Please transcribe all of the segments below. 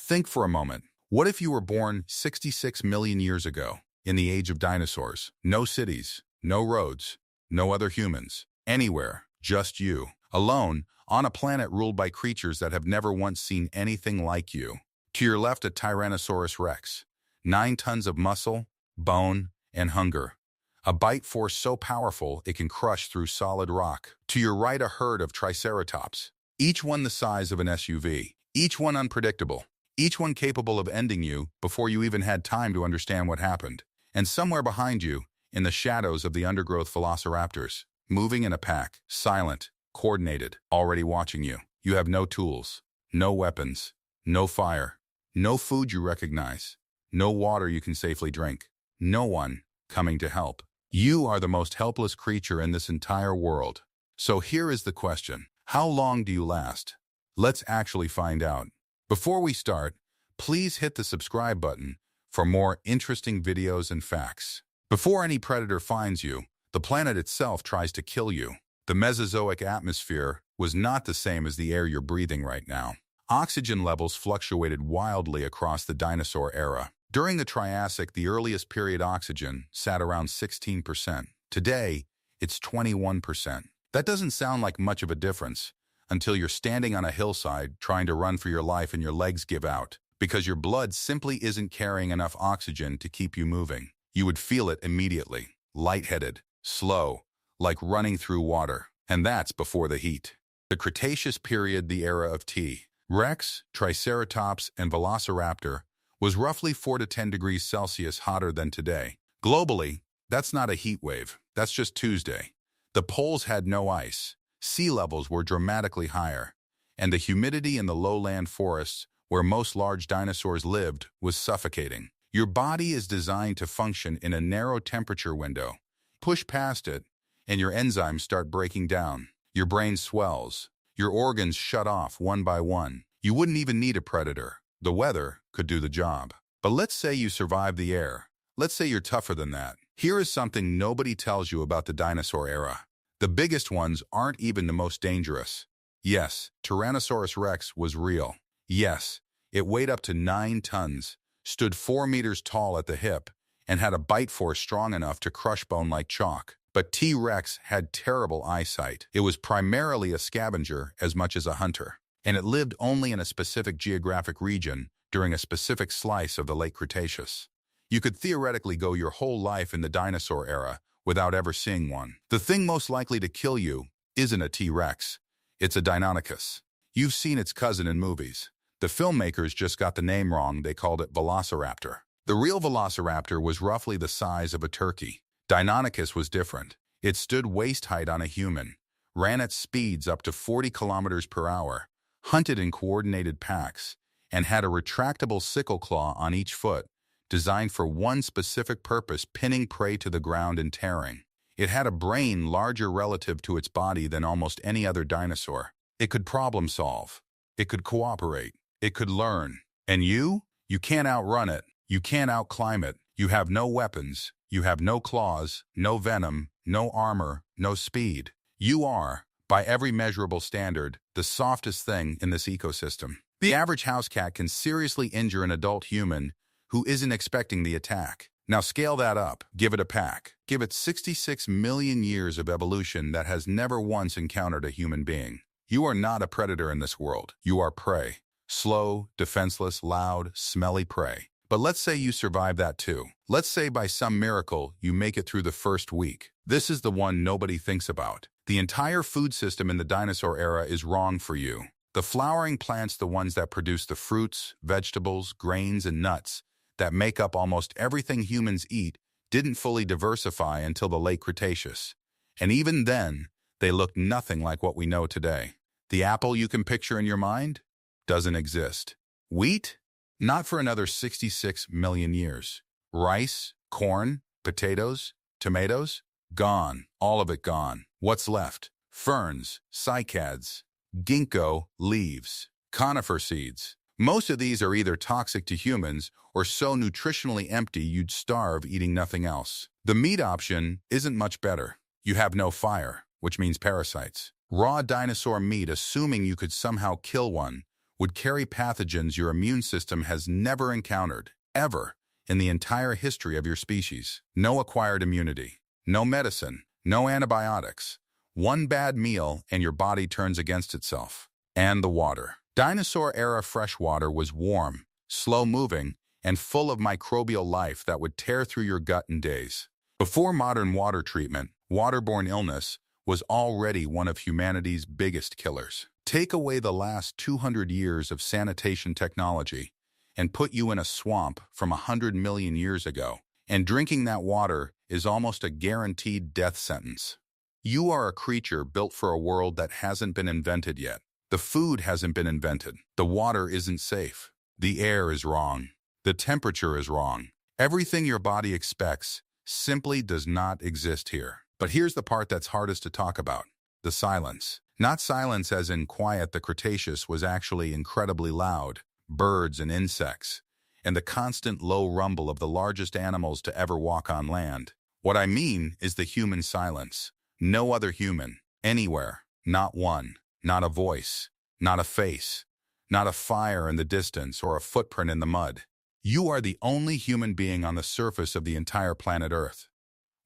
Think for a moment. What if you were born 66 million years ago, in the age of dinosaurs? No cities, no roads, no other humans, anywhere, just you, alone, on a planet ruled by creatures that have never once seen anything like you. To your left, a Tyrannosaurus rex, 9 tons of muscle, bone, and hunger. A bite force so powerful it can crush through solid rock. To your right, a herd of Triceratops, each one the size of an SUV, each one unpredictable, each one capable of ending you before you even had time to understand what happened. And somewhere behind you, in the shadows of the undergrowth velociraptors, moving in a pack, silent, coordinated, already watching you. You have no tools, no weapons, no fire, no food you recognize, no water you can safely drink, no one coming to help. You are the most helpless creature in this entire world. So here is the question. How long do you last? Let's actually find out. Before we start, please hit the subscribe button for more interesting videos and facts. Before any predator finds you, the planet itself tries to kill you. The Mesozoic atmosphere was not the same as the air you're breathing right now. Oxygen levels fluctuated wildly across the dinosaur era. During the Triassic, the earliest period, oxygen sat around 16%. Today, it's 21%. That doesn't sound like much of a difference until you're standing on a hillside trying to run for your life and your legs give out because your blood simply isn't carrying enough oxygen to keep you moving. You would feel it immediately, lightheaded, slow, like running through water. And that's before the heat. The Cretaceous period, the era of T. Rex, Triceratops, and Velociraptor, was roughly 4 to 10 degrees Celsius hotter than today. Globally, that's not a heat wave. That's just Tuesday. The poles had no ice. Sea levels were dramatically higher. And the humidity in the lowland forests, where most large dinosaurs lived, was suffocating. Your body is designed to function in a narrow temperature window. Push past it, and your enzymes start breaking down. Your brain swells. Your organs shut off one by one. You wouldn't even need a predator. The weather could do the job. But let's say you survive the air. Let's say you're tougher than that. Here is something nobody tells you about the dinosaur era. The biggest ones aren't even the most dangerous. Yes, Tyrannosaurus rex was real. Yes, it weighed up to 9 tons, stood 4 meters tall at the hip, and had a bite force strong enough to crush bone like chalk. But T-Rex had terrible eyesight. It was primarily a scavenger as much as a hunter, and it lived only in a specific geographic region during a specific slice of the late Cretaceous. You could theoretically go your whole life in the dinosaur era without ever seeing one. The thing most likely to kill you isn't a T-Rex. It's a Deinonychus. You've seen its cousin in movies. The filmmakers just got the name wrong. They called it Velociraptor. The real Velociraptor was roughly the size of a turkey. Deinonychus was different. It stood waist height on a human, ran at speeds up to 40 kilometers per hour, hunted in coordinated packs, and had a retractable sickle claw on each foot, designed for one specific purpose: pinning prey to the ground and tearing. It had a brain larger relative to its body than almost any other dinosaur. It could problem solve. It could cooperate. It could learn. And you can't outrun it. You can't outclimb it. You have no weapons. You have no claws, no venom, no armor, no speed. You are, by every measurable standard, the softest thing in this ecosystem. The average house cat can seriously injure an adult human who isn't expecting the attack. Now scale that up. Give it a pack. Give it 66 million years of evolution that has never once encountered a human being. You are not a predator in this world. You are prey. Slow, defenseless, loud, smelly prey. But let's say you survive that too. Let's say by some miracle you make it through the first week. This is the one nobody thinks about. The entire food system in the dinosaur era is wrong for you. The flowering plants, the ones that produce the fruits, vegetables, grains, and nuts that make up almost everything humans eat, didn't fully diversify until the late Cretaceous. And even then, they looked nothing like what we know today. The apple you can picture in your mind doesn't exist. Wheat? Not for another 66 million years. Rice, corn, potatoes, tomatoes? Gone. All of it gone. What's left? Ferns, cycads, ginkgo, leaves, conifer seeds. Most of these are either toxic to humans or so nutritionally empty you'd starve eating nothing else. The meat option isn't much better. You have no fire, which means parasites. Raw dinosaur meat, assuming you could somehow kill one, would carry pathogens your immune system has never encountered, ever, in the entire history of your species. No acquired immunity, no medicine, no antibiotics. One bad meal and your body turns against itself. And the water. Dinosaur-era freshwater was warm, slow-moving, and full of microbial life that would tear through your gut in days. Before modern water treatment, waterborne illness was already one of humanity's biggest killers. Take away the last 200 years of sanitation technology and put you in a swamp from 100 million years ago, and drinking that water is almost a guaranteed death sentence. You are a creature built for a world that hasn't been invented yet. The food hasn't been invented. The water isn't safe. The air is wrong. The temperature is wrong. Everything your body expects simply does not exist here. But here's the part that's hardest to talk about: the silence. Not silence as in quiet. The Cretaceous was actually incredibly loud. Birds and insects, and the constant low rumble of the largest animals to ever walk on land. What I mean is the human silence. No other human, anywhere, not one, not a voice, not a face, not a fire in the distance or a footprint in the mud. You are the only human being on the surface of the entire planet Earth.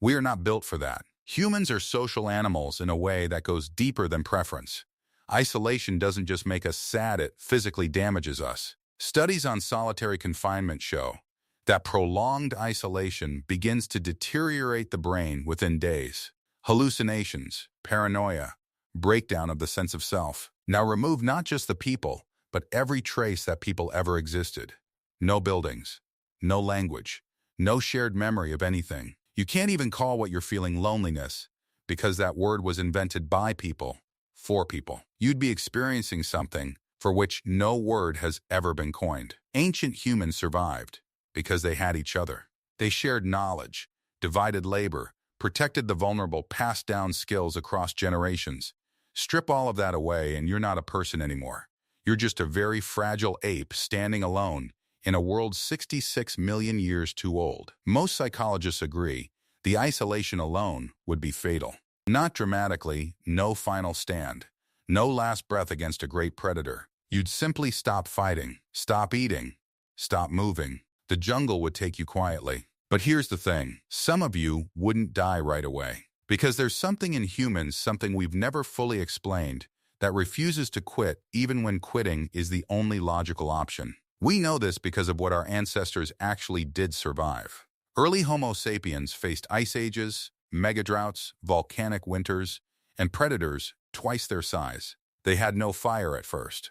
We are not built for that. Humans are social animals in a way that goes deeper than preference. Isolation doesn't just make us sad, it physically damages us. Studies on solitary confinement show that prolonged isolation begins to deteriorate the brain within days. Hallucinations, paranoia, breakdown of the sense of self. Now remove not just the people, but every trace that people ever existed. No buildings, no language, no shared memory of anything. You can't even call what you're feeling loneliness, because that word was invented by people, for people. You'd be experiencing something for which no word has ever been coined. Ancient humans survived because they had each other. They shared knowledge, divided labor, protected the vulnerable, passed down skills across generations. Strip all of that away and you're not a person anymore. You're just a very fragile ape standing alone in a world 66 million years too old. Most psychologists agree the isolation alone would be fatal. Not dramatically, no final stand, no last breath against a great predator. You'd simply stop fighting, stop eating, stop moving. The jungle would take you quietly. But here's the thing, some of you wouldn't die right away. Because there's something in humans, something we've never fully explained, that refuses to quit even when quitting is the only logical option. We know this because of what our ancestors actually did survive. Early Homo sapiens faced ice ages, megadroughts, volcanic winters, and predators twice their size. They had no fire at first,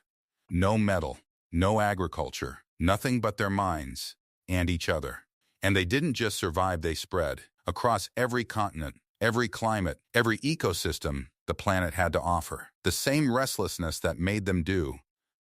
no metal, no agriculture, nothing but their minds and each other. And they didn't just survive, they spread across every continent, every climate, every ecosystem the planet had to offer. The same restlessness that made them do,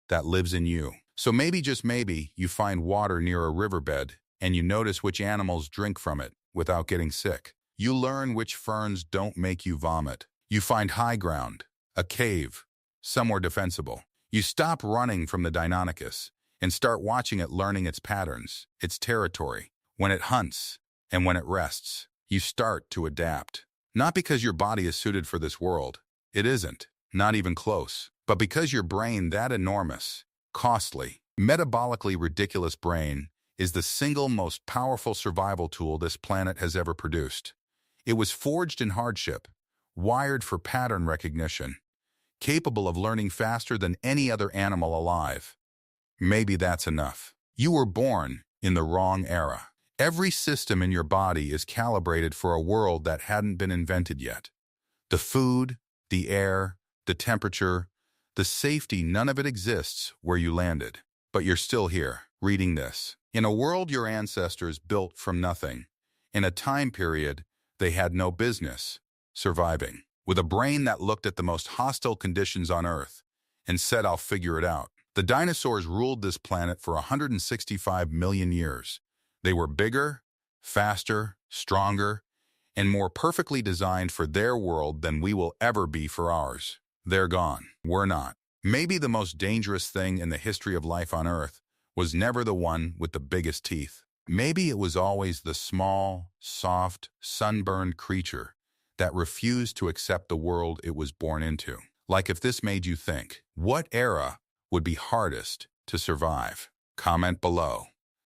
that lives in you. So maybe, just maybe, you find water near a riverbed and you notice which animals drink from it without getting sick. You learn which ferns don't make you vomit. You find high ground, a cave, somewhere defensible. You stop running from the Deinonychus and start watching it, learning its patterns, its territory. When it hunts and when it rests, you start to adapt. Not because your body is suited for this world. It isn't, not even close. But because your brain, that enormous, costly, metabolically ridiculous brain, is the single most powerful survival tool this planet has ever produced. It was forged in hardship, wired for pattern recognition, capable of learning faster than any other animal alive. Maybe that's enough. You were born in the wrong era. Every system in your body is calibrated for a world that hadn't been invented yet. The food, the air, the temperature, the safety, none of it exists where you landed. But you're still here, reading this. In a world your ancestors built from nothing, in a time period they had no business surviving, with a brain that looked at the most hostile conditions on Earth and said, "I'll figure it out." The dinosaurs ruled this planet for 165 million years. They were bigger, faster, stronger, and more perfectly designed for their world than we will ever be for ours. They're gone. We're not. Maybe the most dangerous thing in the history of life on Earth was never the one with the biggest teeth. Maybe it was always the small, soft, sunburned creature that refused to accept the world it was born into. Like, if this made you think, what era would be hardest to survive? Comment below.